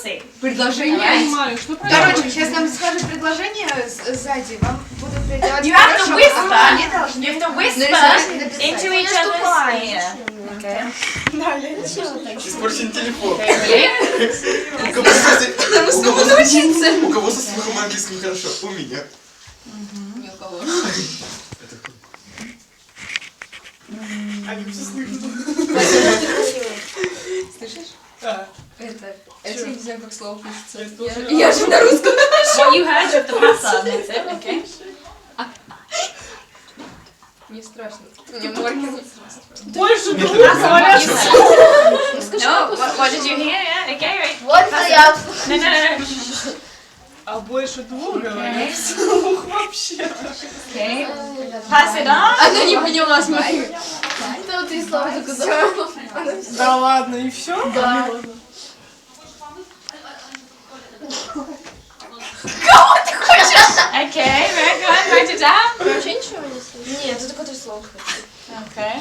pussy. Предложение. Я понимаю, что Короче, сейчас нам скажут предложение сзади. Вам будут передавать You have to хорошо, whisper. а они должны You have to whisper написать. into each other's ear. Okay. Испорчен телефон. Okay. У кого со слухом английским хорошо? У меня. Ни у кого. Они все слышат. Слышишь? Да. Это я не знаю, как слово пишется. тоже. Я же на русском. What you heard of the pasta, that's it, okay? Не страшно. Мне маркер. больше Нет, двух нет, говорят, нет. что No, what did you hear? Yeah, okay, right. Вот я. No, no, no. а больше двух говорят вслух вообще. Okay. Pass it on. Она не поняла смотри. Это три слова только за. Да ладно, и все? Да. Okay, very good. Write it down. Вообще ничего не слышно? Нет, это только три слова. Okay.